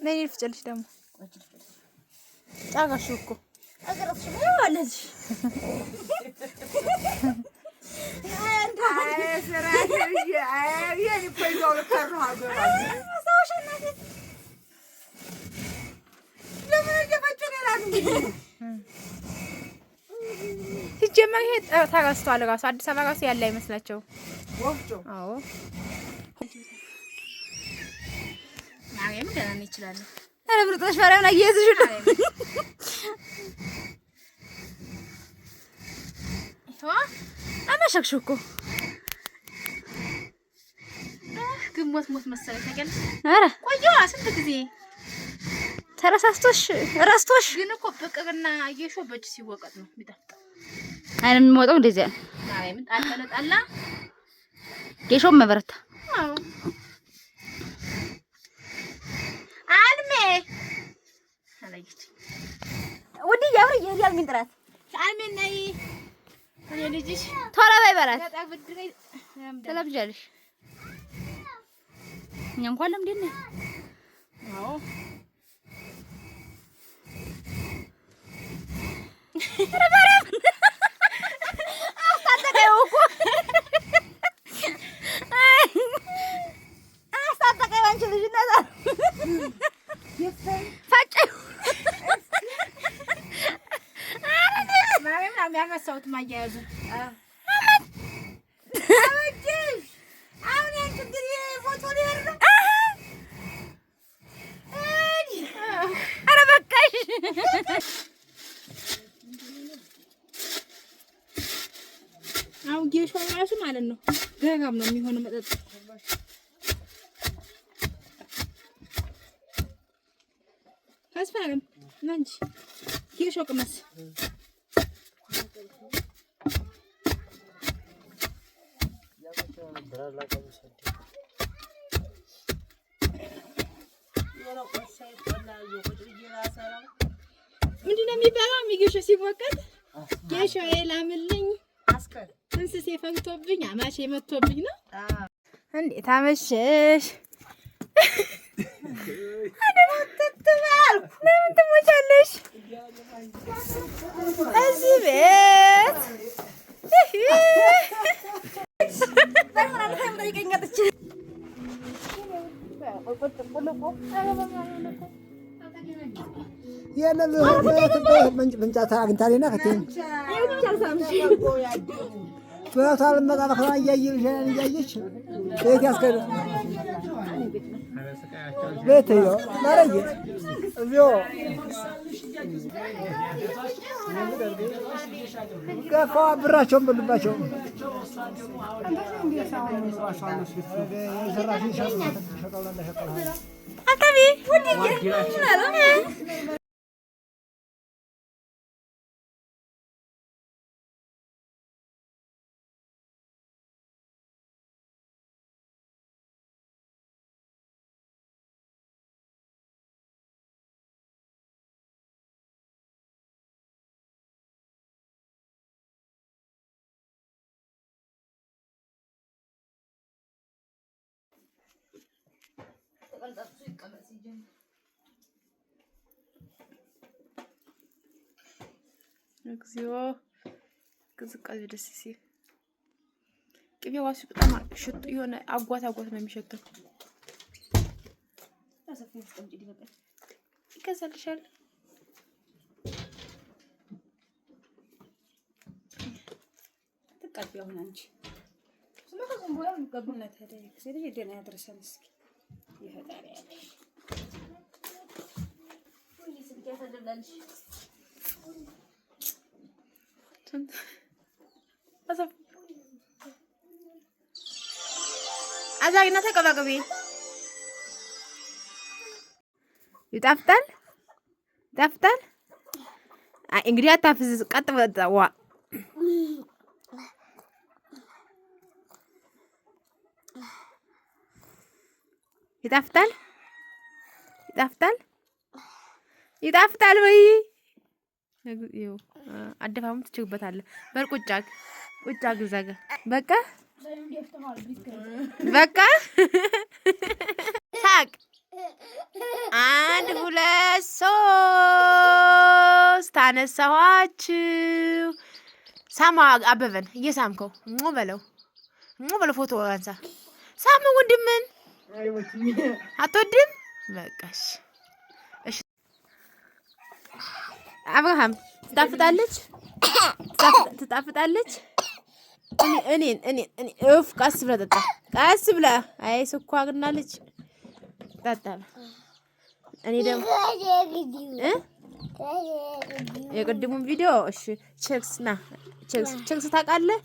ነይ ልፍጭልሽ ደግሞ ጫጋሽ እኮ አገራሽ ነው አለሽ አንተ ሰራተኛ አይ ቆይዞ ከሩ ሀገር አሳውሽናት ለምን ደፈጨነ ላሉ ሲጀመር ይሄ ተረስቷል ራሱ አዲስ አበባ ራሱ ያለ አይመስላቸው ወፍጮ አዎ ማርያም ደህና ነኝ ይችላል አረ ብሩጥሽ ማርያም ላይ ይዘሽ አማሸክሽ እኮ ግሞት ሞት መሰለኝ ታውቂያለሽ አረ ቆየዋ ስንት ጊዜ ተረሳስቶሽ ረስቶሽ ግን እኮ በቅብና እየሾ በእጅ ሲወቀጥ ነው የሚጣፍጠው አይደል የሚሞጠው እንደዚያ ማርያምን ጣጣላ ጌሾም መበረታ አዎ አልሜ አላየች ወዲ ያብር ይያል ምን ጥራት አልሜ ነይ እኔ ልጅሽ ቶሎ በይ በላት በጣም ብድረይ ተለብጃለሽ እኛ እንኳን ለምንድን ነው አዎ ረባራም አስታጠቀው እኮ አስታጠቀው አንቺ ልጅ ነጣ ፈጨው ማርያም የሚያነሳውት ማያያዙ አሁን ያንቺ እንግዲህ ፎቶ ሊወርድ ኧረ በቃሽ አሁን ጌሾ ራሱ ማለት ነው ገራም ነው የሚሆነው መጠጥ አስፋለም ማንጂ ጌሾ ቅመስ ምንድን ነው የሚባለው የሚጌሾ ሲወቀጥ ጌሾ የላምልኝ አስከር እንስሴ ፈንቶብኝ አማሼ መጥቶብኝ ነው እንዴት አመሸሽ አደረተትባልኩ ለምን ትሞቻለሽ እዚህ ቤት መንጫታ አግኝታለና ከተኝ በታል መጣጣ እያየች ቤት ያስከደ ቤት ይኸው ማረኝ እዚሁ ከፋ ብራቸውን በልባቸው አታቢ ወዲዬ እግዚኦ ቅዝቃዜ ደስ ሲል ቅቤው ዋሱ በጣም ሽቱ የሆነ አጓት ነው የሚሸተው ይገዛልሻል ተቀበል አሁን አንቺ ስለዚህ ቦያ ምቀበልና ታዲያ ስለዚህ ደና ያድርሰን እስኪ ይፈጣሪ ያለ ወይ ስልክ ያተደላልሽ አዛግና ተቀባቀቢ ይጣፍጣል እንግዲህ አታፍዝ ቀጥ ወጣዋ ይጣፍጣል ወይ ይው አደፋሙ ትችግበታለህ ቁጫ ግዛጋ በቃ ሳቅ ያነሳኋችሁ። ሳማ አበበን እየሳምከው በለው ፎቶ አንሳ። ሳም ወንድምን አትወድም? በቃሽ። እሺ አብርሃም ትጣፍጣለች። እኔ እፍ ቀስ ብለህ ጠጣ፣ ቀስ ብለህ። አይ ስኳርና ልጅ ጠጣ። እኔ ደግሞ የቅድሙን ቪዲዮ እሺ፣ ቼክስ ና ቼክስ ታውቃለህ?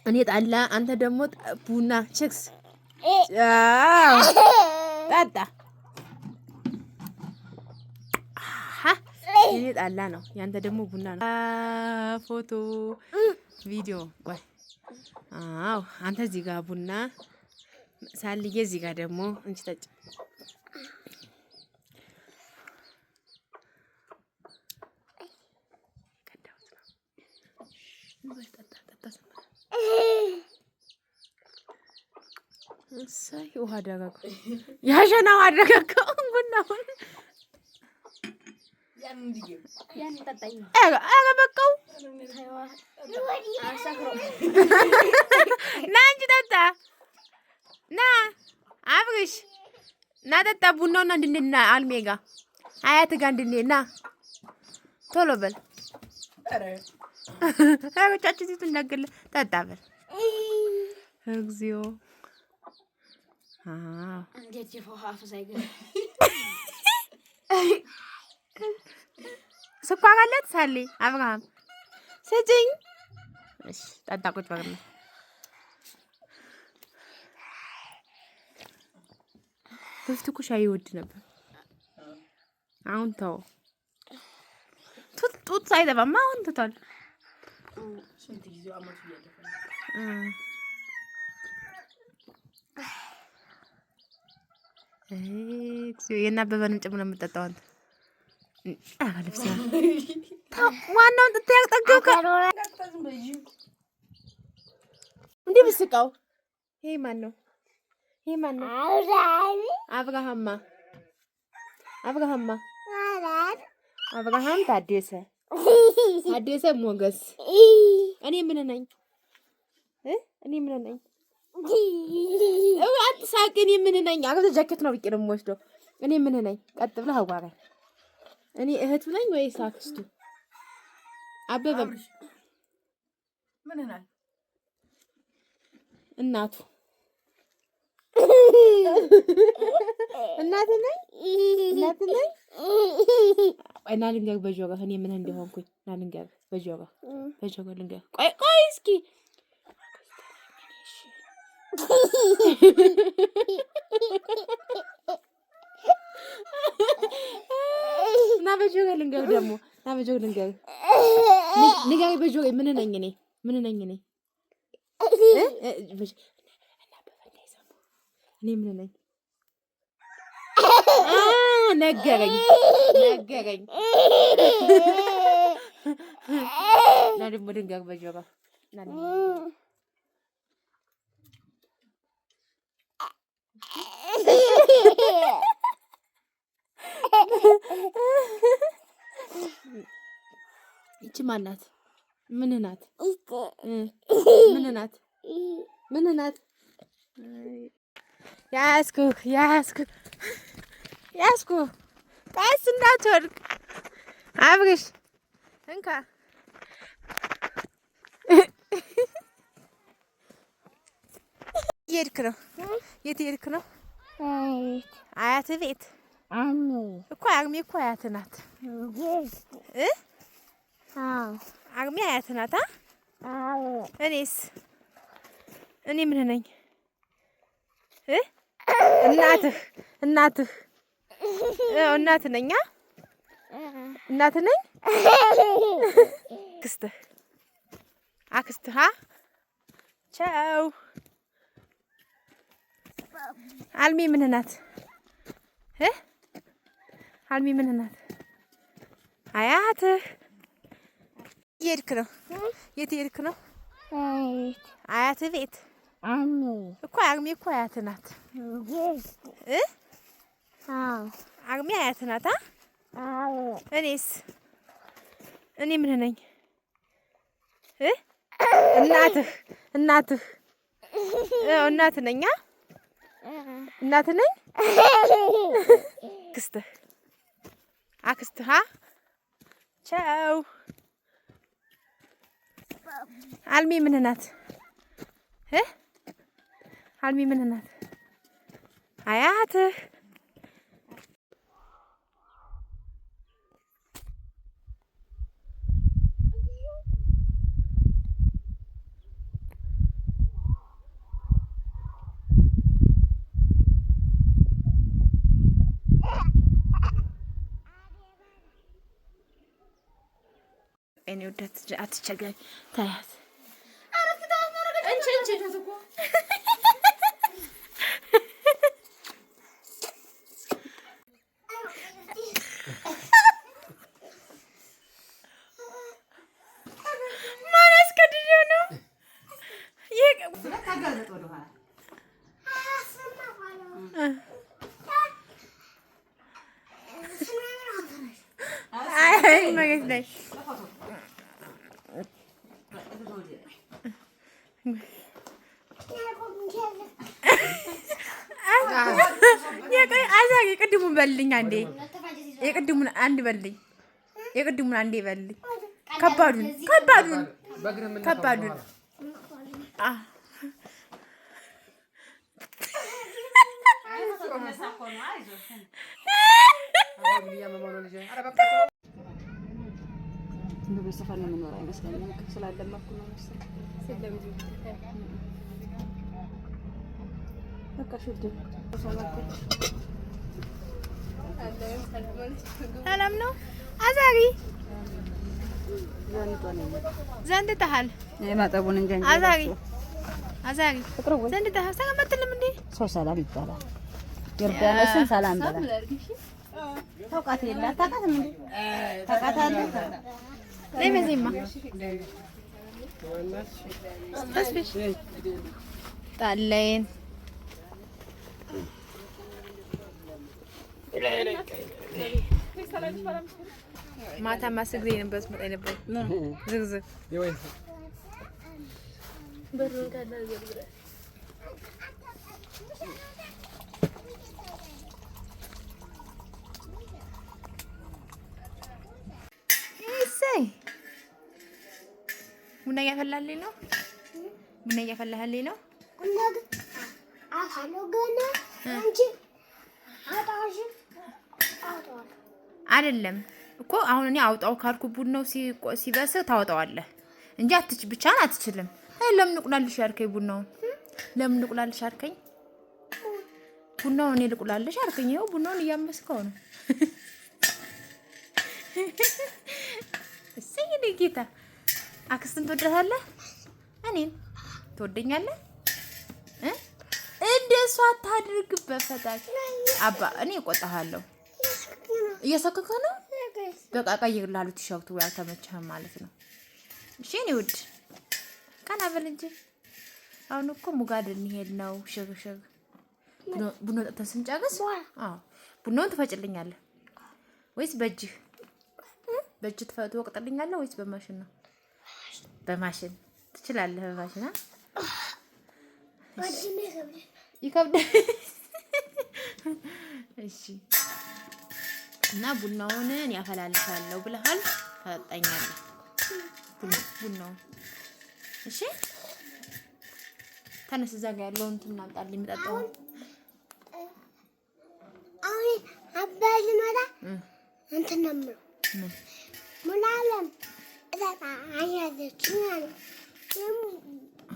እኔ ጣላ፣ አንተ ደግሞ ቡና። ቼክስ ጠጣ። እኔ ጣላ ነው፣ ያንተ ደግሞ ቡና ነው። ፎቶ ቪዲዮ ቆይ። አዎ አንተ እዚህ ጋር ቡና ሳልዬ፣ እዚህ ጋር ደግሞ እንቺ ጠጭ። እሰይ ውሃ አደረገው፣ ያሸናው አደረገው ቡናውን። ኧረ በቃው። ና እንጂ ጠጣ። ና አብርሽ ና ጠጣ ቡናውና እንድንሄድ አልሜ ጋ አያት ጋ እንድንሄድ ና ቶሎ በል። ቻችን ሲቱ እንዳገለ ጠጣ በል። እግዚኦ ስኳር አለት ሳሌ አብርሃም ስጭኝ። እሺ ጠጣ ቁጭ በል። በፊት እኮ ሻይ ይወድ ነበር። አሁን ተው። ጡት ሳይጠባማ አሁን ትቷል። የእነ አበበንም ጭምር ነው የምጠጣው አንተ። ልብስ ዋናውን ጥታ ያጠገብከ እንዴ ብስቃው። ይሄ ማን ነው? አብርሃም ታደሰ ሞገስ። እኔ ምን ነኝ? አትሳቅ። እኔ ምን ነኝ? አገዘ ጃኬት ነው ብቄ ነው የምወስደው። እኔ ምን ነኝ? ቀጥ ብለህ አዋራኝ። እኔ እህቱ ነኝ ወይስ አክስቱ? አበበ ምን ነኝ? እናቱ እናት ነኝ። ቆይ ና ልንገርህ በጆሮ እኔ ምን እንደሆንኩኝ ና ልንገርህ በጆሮ ልንገርህ። ቆይ እስኪ ና በጆሮ ልንገርህ ደግሞ ና በጆሮ ልንገርህ። ንገረኝ በጆሮ ምን ነኝ እኔ? እኔ ምን ነኝ? ነገረኝ። ና ደግሞ ልንገርህ በጆሮ ይቺ ማናት? ምን ናት? ያዝኩ ቀስ እንዳትወድቅ አብርሽ እንካ። የት ሄድክ ነው? አያት ቤት እኮ። አርሜ እኮ አያት ናት። አርሜ አያት ናት። እኔ ምን ነኝ? እናትህ ነኝ። እናትህ ነኝ። አክስትህ ቻው። አልሚ ምን ናት? አያትህ። የት ሄድክ ነው? አያትህ ቤት እኮ። አርሜ እኮ አያትህ ናት። አግሜ አያት ናት። እኔስ እኔ ምን ነኝ? እናትህ እናትህ ነኝ። እናትህ ነኝ። አክስትህ ቻው። አልሚ ምን ናት? አልሚ ምን ናት? አያትህ እኔ ወደት አትቸገሪ ታያት። ማን አስቀድዬው ነው? አይ መሬት ላይ የቅድሙን በልኝ አንዴ። የቅድሙን አንድ በልኝ። የቅድሙን አንዴ በልኝ። ከባዱን በሰፈር ነው የምኖረው አይመስለኝም። ስላለማኩ ነው መሰለኝ። በቃ ሹድ ሰላም ነው። አዛሪ ዘንድተሃል። የማጠቡን እንጂ አዛሪ ዘንድተሃል። ሰላም አትልም እንዴ? ሰው ሰላም ይባላል። ዮርዳኖስን ሰላም በላ ታውቃት የለ ታውቃትም እንዴ? ታውቃታለህ? ነይ በዚህማ ጣለኝ። ማታ ማስግሬ ነበር ስመጣ ነበር ዝግዝግ ቡና እያፈላልኝ ነው። ቡና እያፈላልኝ ነው። አይደለም እኮ አሁን እኔ አውጣው ካልኩ ቡናው ሲበስል ታወጣዋለህ እንጂ ብቻህን አትችልም። ለምን ልቁላልሽ ያልከኝ? ቡናውን ለምን ልቁላልሽ ያልከኝ? ቡናውን እኔ ልቁላልሽ ያልከኝ? ይኸው ቡናውን እያመስከው ነው። እሰይ እኔ ጌታ አክስትን ትወዳታለህ? እኔን ትወደኛለህ? እንደሷ አታድርግ በፈጣሪ አባ። እኔ እቆጣሃለሁ። እየሰከከ ነው። በቃ ቀይርልሃለሁ። ቲሸርቱ ያልተመቸህም ማለት ነው። እሺ እኔ ውድ ቀና በል እንጂ። አሁን እኮ ሙጋድ እንሄድ ነው። ሽግሽግ ቡና ጠጥተን ስንጨርስ ቡናውን ትፈጭልኛለህ ወይስ በእጅህ ትወቅጥልኛለህ ወይስ በማሽን ነው? በማሽን ትችላለህ። በማሽን ይከብዳል። እሺ እና ቡናውን ያፈላልሻለሁ ብለሃል። ታጠኛለህ ቡናውን። እሺ ተነስ። እዛ ጋር ያለውን እንትን እናምጣልኝ የምጠጣው። አሁን አባይ መጣ እንትን ነው ሙላለም እዛታ አያዘችኝ አለ።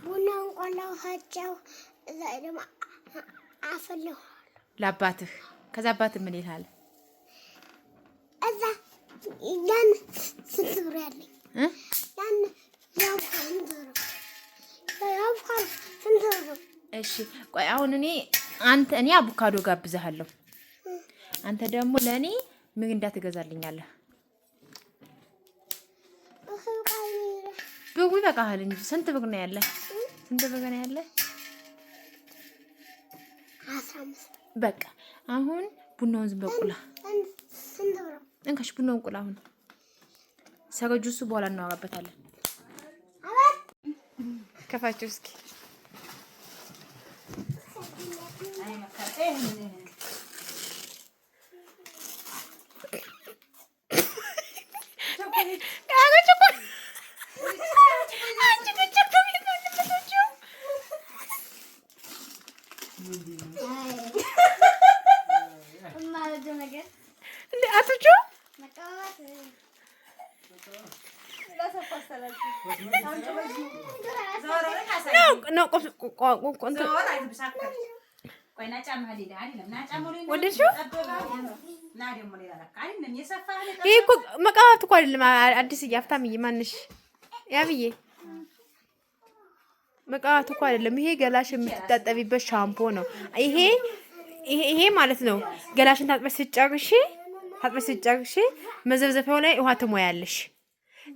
ቡናውን ቆላው ሀጫው እዛ ደግሞ አፈለሁ ለአባትህ። ከዛ አባትህ ምን ይላል? እዛ ያን ስንት ብር ያለኝ ያን ያውቃል ስንት ብር። እሺ ቆይ አሁን እኔ አቮካዶ ጋብዝሃለሁ። አንተ ደግሞ ለእኔ ሚሪንዳ ትገዛልኛለህ። ብሩ ይበቃሃል እንጂ ስንት ብር ነው ያለ? ስንት ብር ነው ያለ? 15 በቃ አሁን ቡናውን ዝም በቁላ እንካሽ ቡናውን ቁላ። አሁን ሰገጁሱ በኋላ እናወራበታለን። ከፋችሁ እስኪ ይሄ እኮ መቃወት እኮ አይደለም። አዲስ እያፍታምዬ ማንሽ ያብዬ መቃወት እኮ አይደለም። ይሄ ገላሽ የምትታጠቢበት ሻምፖ ነው። ይሄ ማለት ነው። ገላሽን ታጥበሽ ስጨርሺ መዘብዘፊያው ላይ ውሃ ትሞያለሽ።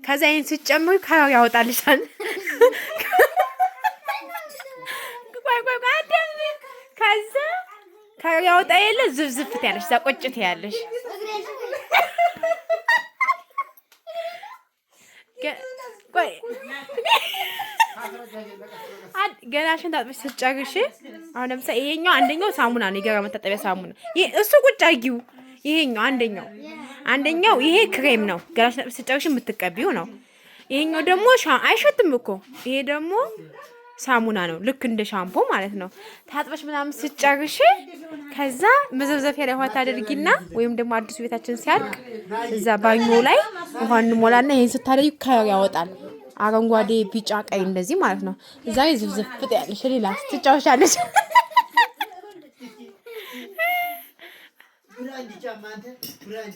ከዛ ይሄን ስጨምሪ ከለር ያወጣልሻል። ከዛ ከለር ያወጣ የለ ዝፍዝፍት ያለሽ እዛ ቆጭት ያለሽ ገላሽን ታጥበሽ ስትጨርሺ አሁን ለምሳሌ ይሄኛው አንደኛው ሳሙና ነው፣ የገላ መታጠቢያ ሳሙና። ይሄ እሱ ቁጭ አድርጊው። ይሄኛው አንደኛው ይሄ ክሬም ነው፣ ገላሽን ታጥበሽ ስትጨርሺ የምትቀቢው ነው። ይሄኛው ደግሞ አይሸትም እኮ ይሄ ደግሞ ሳሙና ነው፣ ልክ እንደ ሻምፖ ማለት ነው። ታጥበሽ ምናምን ስትጨርሺ ከዛ መዘብዘፊያ ላይ ውሃ ታደርጊና ወይም ደግሞ አዲሱ ቤታችን ሲያልቅ እዛ ባኞ ላይ ውሃ እንሞላና ይሄን ስታደርጊ ከለር ያወጣል። አረንጓዴ፣ ቢጫ፣ ቀይ እንደዚህ ማለት ነው። እዛ ላይ ዝፍዝፍ ያለሽ ሌላ ትጫወሻለሽ። ብራንድ